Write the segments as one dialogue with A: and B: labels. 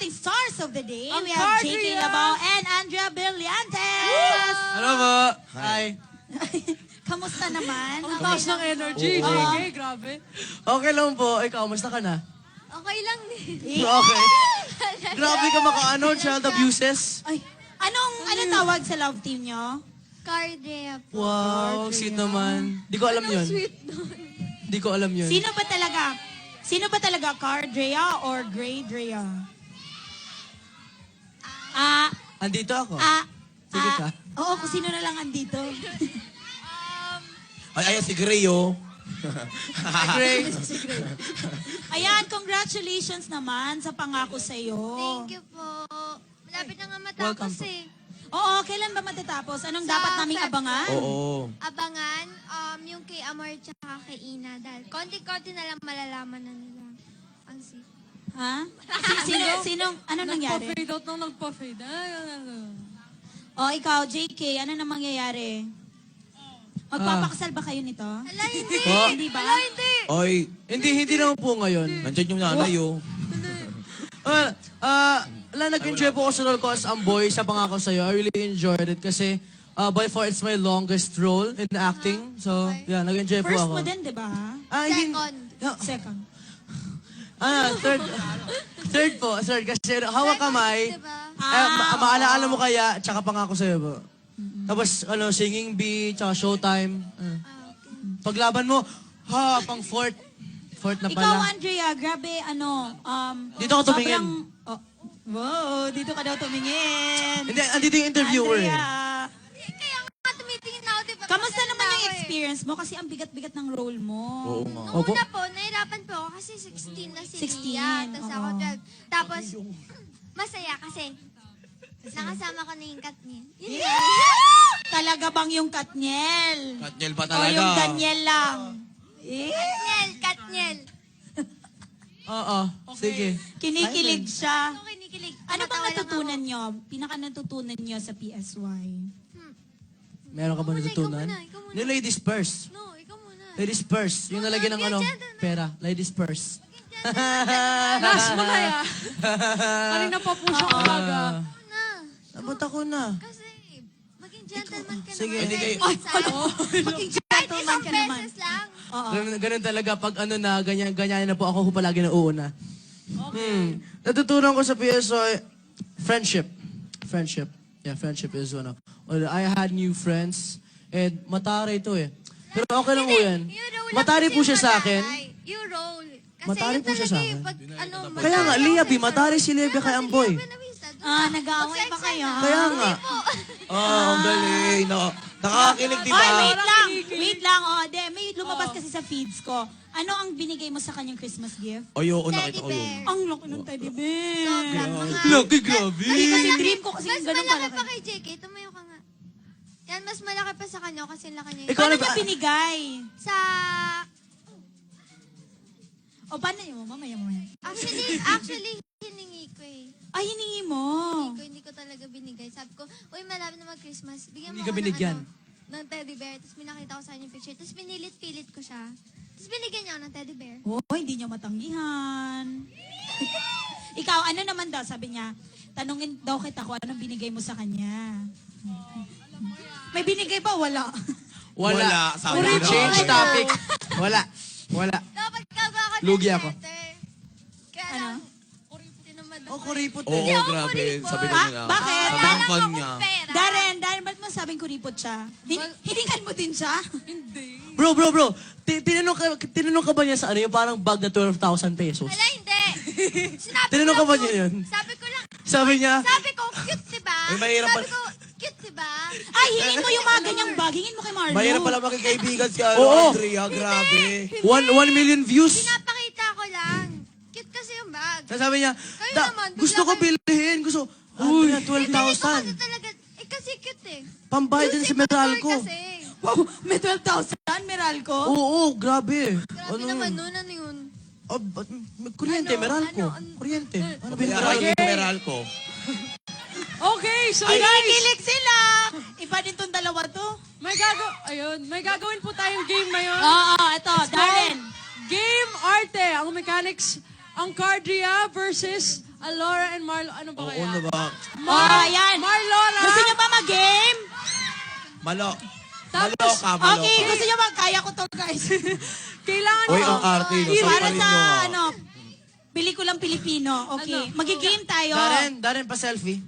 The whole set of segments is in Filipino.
A: ating stars of the day.
B: Ang
A: We have JK
B: Cardria.
A: Labao and Andrea Brillantes.
C: Ano ba? Hi.
A: Kamusta naman?
B: Ang taas ng energy,
C: Oo.
B: JK, grabe.
C: Okay lang po. Ikaw, musta ka na?
D: Okay lang din.
C: Okay. Grabe ka makaano, child abuses.
A: Ay, anong tawag sa love team nyo?
D: Cardrea po.
C: Wow, sweet naman. Di ko alam yun.
D: Sweet nun.
C: Di ko alam yun.
A: Sino ba talaga? Sino ba talaga? Cardrea or Grey Drea?
C: Andito ako. Sige ka.
A: Oo, kung sino na lang andito.
E: Ay, ayan si Gray, oh.
C: Great.
A: Ayan, congratulations naman sa pangako sa'yo.
D: Thank you po. Malapit na nga
C: Welcome
D: matapos
C: po.
D: eh.
A: Oo, kailan ba matatapos? Anong
D: Sa
A: dapat naming
D: Feb
A: abangan?
E: Oo.
D: Abangan, yung kay Amor tsaka kay Ina. Dahil konti-konti na lang malalaman na nila. Ang si...
A: Ha? Anong nangyari?
B: Nagpa-fade out nang nagpa-fade.
A: O, ikaw, JK, ano na mangyayari? Magpapakasal ba kayo nito?
D: Ala, hindi!
C: Oh.
A: Hindi ba?
D: Ala, hindi!
E: Oy,
C: Hindi naman po ngayon.
E: nandyan yung nanay, oh.
C: Nag-enjoy po ako sa role ko as Amboy sa pangako sa'yo. I really enjoyed it kasi by far it's my longest role in acting. So, yeah, nag-enjoy po
A: First
C: ako.
A: mo din, di ba?
D: Second.
A: Second.
C: Third po. Third kasi hawak kamay.
D: Diba?
C: Maalaala mo kaya, tsaka pangako sa'yo po. Tapos, singing bee, tsaka showtime. Paglaban mo, pang fourth. Fourth na
A: Ikaw,
C: pala.
A: Andrea, grabe,
C: Dito ako tumingin.
A: Wow, dito ka daw tumingin.
C: Hindi, andito yung interviewer eh.
A: Andrea,
D: Kaya nga tumitingin na ako, diba?
A: kamusta naman yung
D: Ako eh.
A: experience mo? Kasi ang bigat-bigat ng role mo.
E: Oo nga.
D: Nung una po, nahirapan po ako kasi 16 na si
A: 16,
D: Lia. Tapos ako
A: oo.
D: 12. Tapos, masaya kasi nakasama ko na yung kat niya. Yun nga.
A: Talaga bang yung Katniel?
E: Katniel pa
A: O
E: talaga.
A: yung Daniel lang?
D: Katniel.
C: Oo, sige.
A: Kinikilig siya.
D: Ako kinikilig.
A: Ano bang
D: Tumatawa lang
A: natutunan
D: ako.
A: nyo? Pinaka natutunan nyo sa PSY?
C: Meron ka ba
D: Ikaw muna,
C: natutunan?
D: ikaw muna.
C: Yung ladies purse.
D: No, ikaw muna.
C: Ladies purse. Yung nalagyan ng pera. Ladies purse.
B: Last mo na yan. Kanina pa po siya umaga.
D: Muna.
C: Nabot ako na.
D: Kasi, maging gentleman ka
C: Sige,
D: naman.
E: hindi kayo-
A: Maging gentleman
D: Isang
A: ka naman.
D: beses lang.
A: Oo.
C: Ganun talaga pag ganyan na po ako palagi na uuna. Natutunan ko sa PSY, friendship. Friendship. Yeah, friendship is one of. I had new friends. And matari ito eh. Pero okay lang po yan.
D: You roll
C: Matari
D: lang
C: po
D: kasi
C: siya
D: yung
C: sa akin.
D: mataray. You roll. Kasi
C: Matari
D: yun
C: po siya
D: talaga
C: sa
D: yung
C: akin.
D: pag,
C: Kaya nga,
D: matari
C: Lia
D: ako
C: B,
D: sa
C: matari si Lia B
D: Kaya
C: kay
D: nga,
C: Amboy.
D: si Lia B nawistad.
A: Nag-aaway ba kayo?
C: Kaya nga.
E: Ang galing. Nakakakilig, di ba?
A: Ay, wait lang. Wait lang. May lumabas kasi sa feeds ko. Ano ang binigay mo sa kanyang Christmas gift?
E: Ay, oo,
D: Teddy
E: nakita ko yun.
D: bear.
A: Ang laki ng teddy bear.
D: Sobrang mahal.
C: Laki, grabe.
A: Ay, kasi dream ko kasi
D: Mas
A: yung ganun
D: malaki
A: kalaki.
D: pa kay JK. Tumayo ka nga. Yan, mas malaki pa sa kanya kasi laki niya.
C: Ikaw
A: Paano
C: na ba?
A: niya binigay?
D: Sa...
A: O, paano yun? Mamaya.
D: Actually, hiningi ko eh.
A: Ay, hiningi mo.
D: Hindi ko talaga binigay. Sabi ko, uy, malapit na mag-Christmas. Bigyan mo
C: Hindi ka
D: ako
C: binigyan?
D: ng teddy bear. Tapos pinakita ko sa kanya yung picture. Tapos pinilit-pilit ko siya. Tapos binigyan niya ako ng teddy bear.
A: Oh, hindi niya matanggihan. Ikaw, ano naman daw? Sabi niya, tanungin daw kita kung anong binigay mo sa kanya. May binigay ba? Wala.
E: Wala, sabi
C: Wala.
E: ko.
C: Change topic. Wala.
D: Dapat gagawa ka ng
C: Lugi ako.
D: letter. Kaya
A: Ano?
D: lang, tinamad ako.
C: Oh, kuripot
E: Oo,
C: eh.
E: grabe. Sabi ko
A: Ah,
E: nila.
A: bakit?
E: Sobrang fun niya.
D: Pera.
A: Darren, ba't mo sabing kuripot siya? Hiningan mo din siya?
C: Bro. Tinanong ka ba niya sa ano yung parang bag na 12,000 pesos?
D: Wala, hindi. Sinabi
C: Tinanong
D: ko
C: ka ba
D: lang
C: niya yun?
D: Sabi ko lang,
C: Sabi niya,
D: sabi ko, cute diba?
E: Ay, mahirap
D: Sabi
E: pa-
D: ko, cute diba?
A: Ay, hingin mo yung mga ganyang bag. Hingin mo kay Marlo.
E: Mahirap pala makikaibigan si
C: Oo.
E: Andrea. Grabe.
C: 1 million views.
D: Pinapakita ko lang. Cute kasi yung bag.
C: Sabi niya,
D: Kayo
C: "Da,
D: naman, bigla
C: gusto ko
D: kayo-
C: bilhin. Gusto,
D: Hindi
C: Andrea,
D: ko kasi
C: 12,000.
D: talaga, kasi cute eh.
C: Pambayad din
D: Yung
C: sa Meralco.
D: Kasi.
A: Wow, may 12,000, Meralco.
C: Oo, grabe.
D: Grabe naman nun, ano yun?
C: Kuryente,
D: Ano?
C: Meralco.
D: Ano?
C: Kuryente. Ano ba yung
E: Bayaran
C: Meralco?
E: niyo yung Meralco.
B: Okay, so guys,
A: Kinikilig sila. Iba din tong dalawa to.
B: may gagawin po tayong game ngayon.
A: Oo, ito,
B: It's
A: Darren.
B: called Game Arte. Ang mechanics, ang Cardria versus Alora and Marlo. Ano ba
E: Oo
B: kaya?
E: na ba?
A: Ayan.
B: Marlora.
A: Gusto niyo ba mag-game?
E: Malo.
B: Tapos,
E: Maloka, maloka.
A: Okay, gusto niyo kaya ko to, guys.
B: Kailangan
E: Uy,
B: nyo.
E: ang arte. No?
A: Para
E: Sampalin
A: sa,
E: nyo, ha?
A: ano, pelikulang Pilipino. Okay.
B: Ano?
A: Magigame tayo.
C: Darren pa selfie.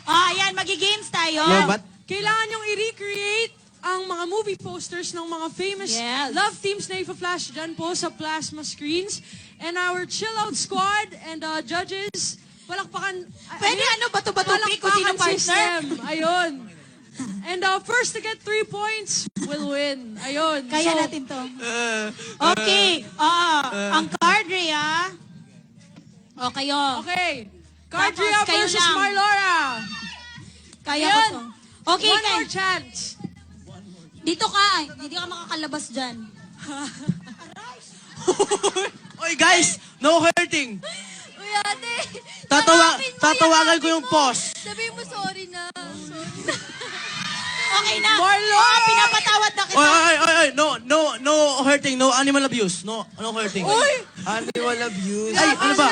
A: Ayan, magigames tayo.
C: Lobat.
B: Kailangan nyong i-recreate ang mga movie posters ng mga famous
A: Yes.
B: love teams na ipa-flash dyan po sa plasma screens. And our chill out squad and judges, palakpakan.
A: Pwede ano, bato-bato pick kung sino
B: palakpakan
A: partner.
B: system. Ayun. And first to get 3 points will win. Ayun.
A: Kaya
B: So,
A: natin to. Okay. Ang card, Rhea. O, kayo.
B: Okay. Cardria
A: Tapos, kayo
B: versus
A: lang.
B: Marlora.
A: Kaya
B: Ayun.
A: ko to. Okay,
B: One more chance.
A: dito ka. Hindi ka makakalabas dyan.
C: Oy guys, no hurting.
D: Uy, ate.
C: Tatawagan ko yung boss.
D: Sabihin mo sorry na.
A: Okay na.
B: Marlo!
A: Pinapatawad na kita.
C: Oy, no hurting, no animal abuse, no hurting.
B: Uy!
E: Animal abuse.
C: Ay, ano ba?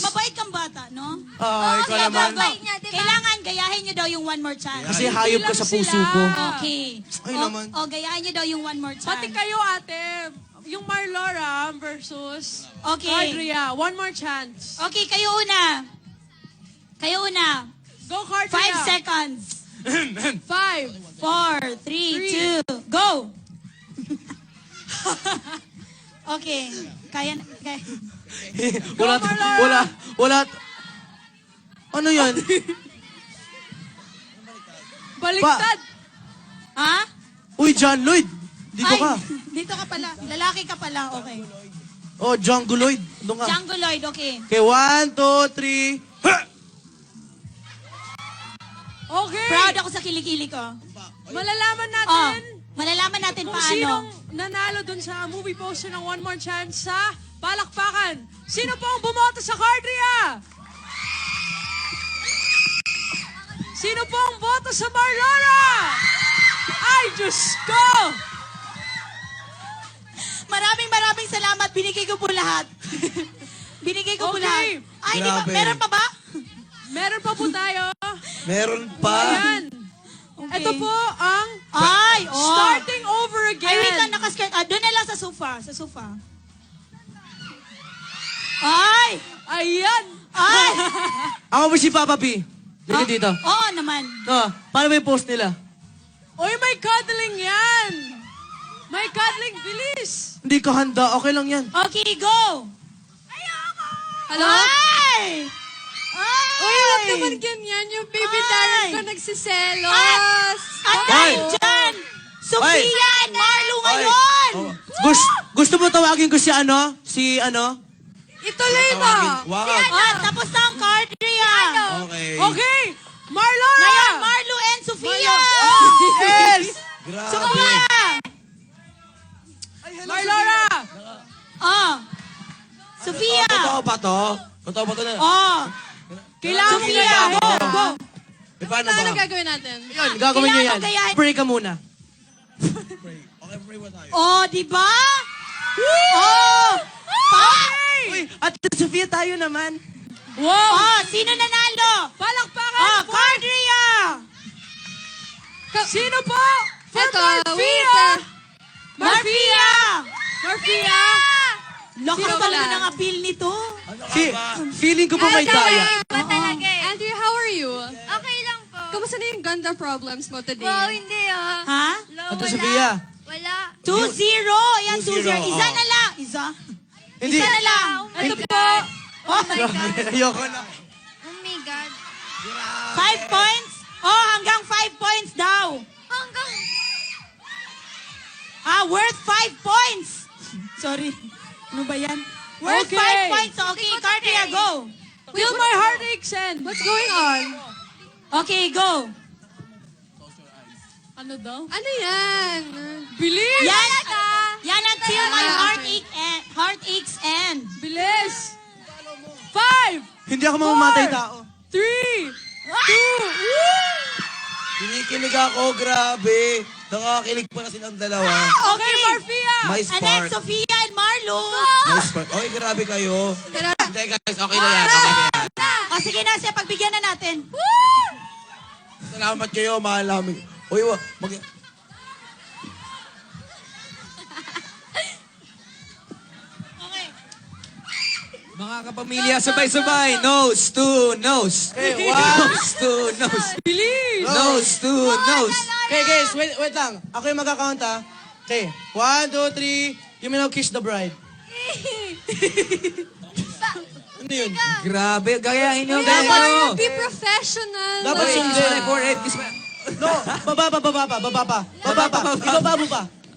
A: Mabait kang bata, no?
C: Ay, ikaw naman.
D: niya, diba?
A: Kailangan gayahin niyo daw yung one more chance.
C: Kasi hayop ka sa puso
B: Sila.
C: ko.
A: Okay.
C: Ay, naman.
A: O, gayahin niyo daw yung one more chance.
B: Pati kayo, ate. Yung Marlora versus
A: Okay.
B: Cardria. One more chance.
A: Okay, kayo una. Kayo una.
B: Go, Cardria.
A: 5 seconds.
B: 5.
A: 4, 3, 2, go! Okay. Kaya.
C: Wala. Ano yan?
B: Baliktad.
A: Ha?
C: Uy, John Lloyd. Dito ka.
A: Dito ka pala. Lalaki ka pala. Okay.
C: Oh, Django Lloyd. Doon ka.
A: Django Lloyd, okay.
C: Okay, 1, 2, 3. Ha!
B: Okay.
A: Proud ako sa kilikili ko.
B: Malalaman
A: Oh,
B: natin
A: malalaman natin
B: kung
A: paano.
B: sinong nanalo dun sa movie poster ng One More Chance sa palakpakan. Sino po ang bumoto sa Cardria? Sino po ang boto sa Marlora? Ay, Diyos ko!
A: Maraming salamat. Binigay ko po lahat. Binigay ko po
B: Okay.
A: lahat. Ay, di ba?
E: Grabe.
A: Meron pa ba?
B: Meron pa po tayo.
E: Meron pa.
B: Ayan.
A: Okay.
B: Ito po ang
A: Ay, oh.
B: starting over
A: Ay,
B: again.
A: wait lang, nakaskirt. Doon na lang sa sofa. Sa sofa. Ay!
B: Ayan.
A: Ay!
C: Ako ba si Papa P? Dito dito.
A: Oo naman.
C: Oh, paano ba yung post nila?
B: Uy, may cuddling yan. May cuddling, bilis.
C: Hindi ka handa, okay lang yan.
A: Okay, go!
B: Hello?
A: Ay! Ay!
B: Uy, wag naman ganyan. Yung baby
A: Ay!
B: Darren ko nagsiselos.
A: At
C: Ay!
A: dahil dyan, Sofia and Marlo ngayon!
C: Oh, gusto mo tawagin ko si ano?
B: Ituloy mo.
E: Wag.
A: Tapos na ang card, Rhea.
E: Okay.
B: Okay. Marlora.
A: Ngayon, Marlo and Sofia!
C: Yes!
E: Grabe.
A: Sofia!
B: Marlora.
A: Oh. Sofia!
E: Totoo ba to? Totoo ba to na?
A: Oh.
B: Kailangan mo
A: Sofia,
B: gayahin.
A: go, go.
E: Eh, paano ba?
B: gagawin natin?
C: Yun, gagawin niyo yan.
A: Kailangan ko gayahin.
C: Pray ka muna.
E: Okay, pray mo tayo.
A: Oh, di ba? Oh!
C: Uy, at Sofia tayo naman.
B: Wow.
A: Oh, sino nanalo?
B: Palakpakan.
A: Oh, card, Rhea!
B: Sino po? For
D: Ito,
B: Marfia.
A: Marfia!
B: Marfia.
A: Lakas
B: Sino
A: talaga
B: pala?
A: ng appeal nito.
E: Ano ka
C: Si,
E: ba?
C: feeling ko pa may daya.
D: Iba talaga eh.
F: Andrew, how are you?
D: Okay lang po.
F: Kamusta na yung ganda problems mo today?
D: Wow, hindi ah.
A: Ha?
D: Low,
C: Ate
D: wala.
C: Sofia.
D: Wala.
A: 2-0. Ayan,
E: 2-0,
A: 2-0. Isa
E: oh.
A: na lang. Isa.
C: Hindi.
A: Isa na lang.
B: Ito po.
D: Oh my God.
C: Ayoko na.
D: Oh my God.
A: 5 points? Oh, hanggang 5 points daw.
D: Hanggang...
A: Worth 5 points. Sorry. Ano ba yan? Worth
B: Okay.
A: 5 points. Okay, Cardia, go.
B: Till my heart aches and.
F: What's going on?
A: Okay, go.
B: Ano daw?
F: Ano yan?
B: Bilis.
A: Yan until my heart aches and.
B: Bilis. 5,
C: Hindi ako mamamatay tao.
B: 3, 2,
E: Kinikilig ako, grabe. Nakakilig pa na silang dalawa.
B: Okay, Marfia.
E: May
A: And then
E: spark.
A: Sofia and Marlo.
E: Nice part. Oy, grabe kayo.
F: Tara.
E: Hindi guys, okay na yan. Okay na yan.
A: O sige na, siya, pagbigyan na natin.
E: Salamat kayo, mahal namin. Uy,
A: Okay.
G: Mga kapamilya, sabay-sabay. Nose to nose.
C: Okay,
G: Nose to nose.
B: Bilis!
G: Nose to nose.
C: Okay, guys, wait lang. Ako yung magka-count, ha? Okay, 1, 2, 3. You may now kiss the bride. Ano yun?
G: Grabe, gayahin nyo, gayahin nyo.
F: Be professional.
C: Dapat
G: Kiss
C: sundin.
G: my forehead, kiss my...
C: No, baba pa.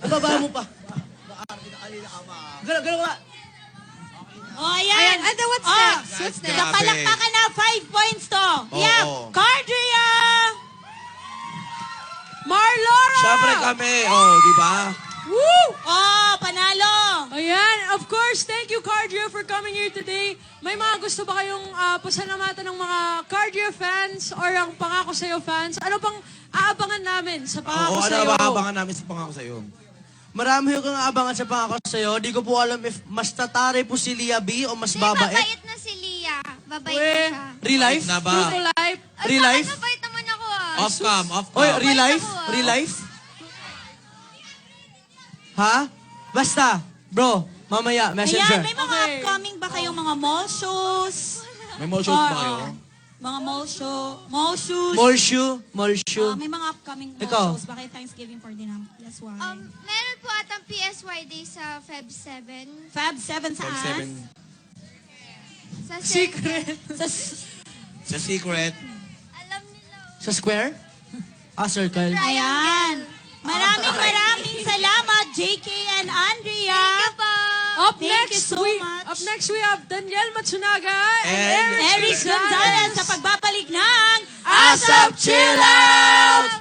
C: Ibaba mo pa. Ganun ka.
A: O, ayan.
F: And then what's
A: Oh,
F: next? What's
A: Sa
F: next?
A: palakpakan na 5 points to. Yeah,
E: Oo.
A: Cardria!
B: Marlora!
E: Siyempre kami. Oh, di ba?
B: Woo!
A: Oh, panalo.
B: Ayan, of course, thank you, Cardria, for coming here today. May mga gusto ba kayong pasalamatan ng mga Cardria fans or ang Pangako Sa'yo fans? Ano pang aabangan namin sa Pangako
E: Oo, ano
B: Sa'yo?
E: ba abangan namin sa pangako sa'yo?
C: Marami yung abangan sa pangako sa'yo. Di ko po alam if mas tatare po si Lia B o mas
D: Hindi,
C: babae.
D: babait na si Lia. Babait
B: Uwe.
D: na siya.
C: Real life?
E: Na
B: True
E: ba?
B: to life?
D: Ay,
C: Real life?
D: bakit mabait naman ako ah?
E: Off cam.
C: Oy, real
D: Babait
C: life?
D: ako, ah.
C: Real life? Ha? Basta, bro, mamaya, messenger.
A: Ayan, may mga
B: Okay.
A: upcoming ba kayong mga mall shows?
E: May more shows ba
A: Or,
E: kayo?
A: mga mall show. Mall shoes.
C: More shoe.
A: May mga upcoming mall
C: Ikaw?
A: shows ba kay Thanksgiving for Dinam? That's why.
D: Meron po atang PSY Day sa Feb 7.
A: Fab 7 saan?
E: 7.
D: Sa
B: Secret.
A: Sa,
E: Sa secret.
D: Alam nila.
C: Sa square? Circle.
A: ayan. Maraming salamat, JK and Andrea.
B: Up
A: Thank
B: next,
A: you so much.
B: Up next we have Daniel Matsunaga and
E: And
A: Eric Gonzalez sa pagbabalik ng
C: ASAP Chill Out!